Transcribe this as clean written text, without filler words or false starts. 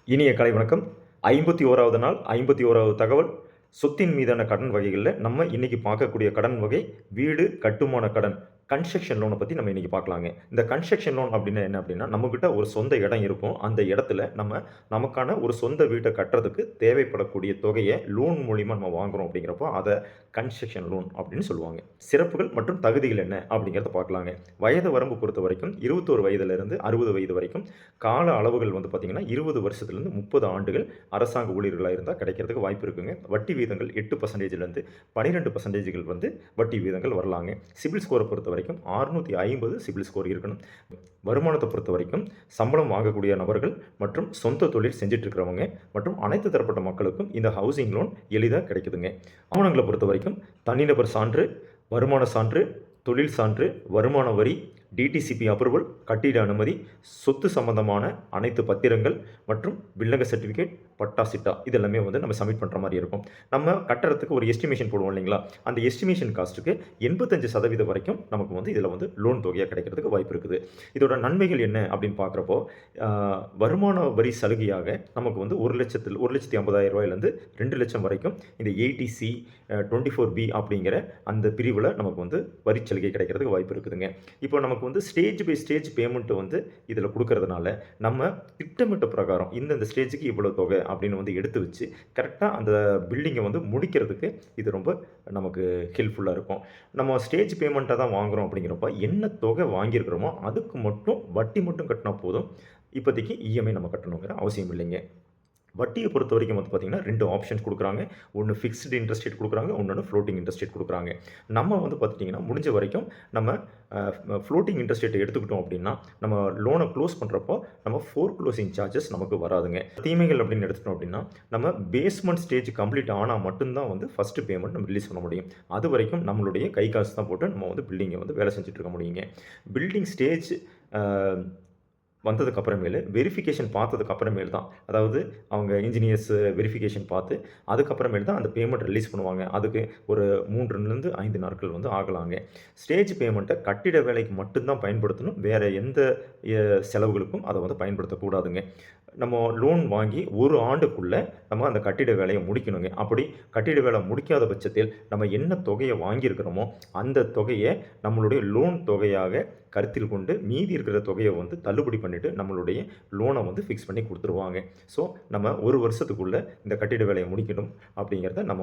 இனிய காலை வணக்கம். 51வது நாள் 51வது தகவல். சொத்தின் மீதான கடன் வகைகள்ல நம்ம இன்னைக்கு பார்க்கக்கூடிய கடன் வகை வீடு கட்டுமான கடன். கன்ஸ்ட்ரக்ஷன் லோன பத்தி நம்ம இன்னைக்கு பார்க்கலாங்க. இந்த கன்ஸ்ட்ரக்ஷன் லோன் அப்டின்னா என்ன அப்டின்னா, நம்மகிட்ட ஒரு சொந்த இடம் இருக்கும். அந்த இடத்துல நமக்கான ஒரு சொந்த வீட்ட கட்டுறதுக்கு தேவைப்படக்கூடிய தொகைய லோன் மூலியமா நம்ம வாங்குறோம் அப்டிங்கிறப்போ, அத கன்ஸ்ட்ரக்ஷன் லோன் அப்டின்னு சொல்லுவாங்க. சிறப்புகள் மற்றும் தகுதிகள் என்ன அப்டிங்கிறத பார்க்கலாங்க. வயது வரம்பு பொறுத்தவரைக்கும் 21 வயதிலிருந்து 60 வயது வரைக்கும். கால அளவுகள் வந்து பார்த்தீங்கன்னா, 20 வருஷத்திலிருந்து 30 ஆண்டுகள் அரசாங்க ஊழியர்களா இருந்தா கிடைக்கிறதுக்கு வாய்ப்பு இருக்குங்க. வட்டி வீதங்கள் 8%லேருந்து 12% வந்து வட்டி வீதங்கள் வரலாங்க. சிபில் ஸ்கோர பொறுத்தவரைக்கும் 650 சிபில் ஸ்கோர் இருக்கணும். வருமானத்த பொறுத்தவரைக்கும் சம்பளம் வாங்கக்கூடிய நபர்கள் மற்றும் சொந்த தொழில் செஞ்சுட்டு இருக்கிறவங்க மற்றும் அனைத்து தரப்பட்ட மக்களுக்கும் இந்த ஹவுசிங் லோன் எளிதா கிடைக்குதுங்க. ஆவணங்கள பொறுத்தவரைக்கும் தனிநபர் சான்று, வருமான சான்று, தொழில் சான்று, வருமான வரி, டிடிசிபி அப்ரூவல், கட்டிட அனுமதி, சொத்து சம்பந்தமான அனைத்து பத்திரங்கள் மற்றும் வில்லங்க சர்டிஃபிகேட், பட்டா, சிட்டா இது எல்லாமே வந்து நம்ம சப்மிட் பண்ற மாரி இருக்கும். நம்ம கட்டறதுக்கு ஒரு எஸ்டிமேஷன் போடுவோம் இல்லைங்களா? அந்த எஸ்டிமேஷன் காஸ்ட்டுக்கு 85% வரைக்கும் நமக்கு வந்து இதில வந்து லோன் தொகையா கிடைக்கிறதுக்கு வாய்ப்பு இருக்குது. இதோட நன்மைகள் என்ன அப்படின்னு பார்க்குறப்போ, அ வருமான வரி சலுகையாக நமக்கு வந்து 1,50,000 2,00,000 வரைக்கும் இந்த ஏடிசி 24B அப்படிங்கிற அந்த பிரிவுல நமக்கு வந்து வரி சலுகை கிடைக்கிறதுக்கு வாய்ப்பு இருக்குதுங்க. இப்போ நமக்கு வந்து ஸ்டேஜ் பை ஸ்டேஜ் பேமெண்ட் வந்து இதில குடுக்கறதுனால, நம்ம திட்டமிட்ட பிரகாரம் இந்தந்த ஸ்டேஜ்க்கு இவ்வளவு தொகை அப்படின்னு வந்து எடுத்து வச்சு, கரெக்ட்டா அந்த பில்டிங்க வந்து முடிக்கிறதுக்கு இது ரொம்ப நமக்கு ஹெல்ப்ஃபுல்லா இருக்கும். நம்ம ஸ்டேஜ் பேமெண்ட்டா தான் வாங்குறோம் அப்படிங்கிறப்ப, என்ன தொகை வாங்கியிருக்கிறோமோ, அதுக்கு மட்டும் வட்டி மட்டும் கட்டினா போதும். இப்போதைக்கு இஎம்ஐ நம்ம கட்டணுங்கிற அவசியம் இல்லைங்க. வட்டிய பொறுத்தவரைக்கும் வந்து பார்த்தீங்கன்னா, 2 ஆப்ஷன்ஸ் குடுக்குறாங்க. ஒண்ணு ஃபிக்ஸ்டு இன்ட்ரெஸ்ட் ரேட் குடுக்குறாங்க. இன்னொன்னு ஃப்ளோட்டிங் இன்ட்ரெஸ்ட் ரேட் குடுக்குறாங்க. நம்ம வந்து பார்த்துட்டீங்கன்னா, முடிஞ்ச வரைக்கும் நம்ம ஃப்ளோட்டிங் இன்ட்ரெஸ்ட் ரேட் எடுத்துக்கிட்டோம் அப்டின்னா, நம்ம லோன க்ளோஸ் பண்றப்போ, நம்ம ஃபோர்க்ளோசிங் சார்ஜஸ் நமக்கு வராதுங்க. தீமைகள் அப்டின்னு எடுத்துட்டோம் அப்டின்னா, நம்ம பேஸ்மெண்ட் ஸ்டேஜ் கம்ப்ளீட் ஆனா மட்டும் தான் வந்து ஃபர்ஸ்ட் பேமெண்ட் நம்ம ரிலீஸ் பண்ண முடியும். அதுவரைக்கும் நம்மளுடைய கை காசு தான் போட்டு நம்ம வந்து பில்டிங்க வந்து வேலை செஞ்சுட்டு இருக்க முடியுங்க. பில்டிங் ஸ்டேஜ் அ வந்ததுக்கு அப்புறமேலு வெரிஃபிகேஷன் பார்த்ததுக்கு அப்புறமேல் தான். அதாவது அவங்க இன்ஜினியர்ஸ் வெரிஃபிகேஷன் பார்த்து, அதுக்கப்புறமேல் தான் அந்த பேமெண்ட் ரிலீஸ் பண்ணுவாங்க. அதுக்கு ஒரு 3லிருந்து 5 நாட்கள் வந்து ஆகலாங்க. ஸ்டேஜ் பேமெண்ட்ட கட்டிட வேலைக்கு மட்டும் தான் பயன்படுத்தணும். வேற எந்த செலவுகளுக்கும் அத வந்து பயன்படுத்தக்கூடாதுங்க. நம்ம லோன் வாங்கி 1 ஆண்டுக்குள்ள நம்ம அந்த கட்டிட வேலைய முடிக்கணுங்க. அப்படி கட்டிட வேலை முடிக்காத பட்சத்தில், நம்ம என்ன தொகைய வாங்கியிருக்கிறோமோ, அந்த தொகைய நம்மளுடைய லோன் தொகையாக கருத்தில் கொண்டு மீதி இருக்கிற தொகைய வந்து தள்ளுபடி பண்ணிட்டு, நம்மளுடைய லோன வந்து ஃபிக்ஸ் பண்ணி குடுத்துருவாங்க. ஸோ, நம்ம 1 வருஷத்துக்குள்ள இந்த கட்டிட வேலைய முடிக்கணும் அப்படிங்கிறத நம்ம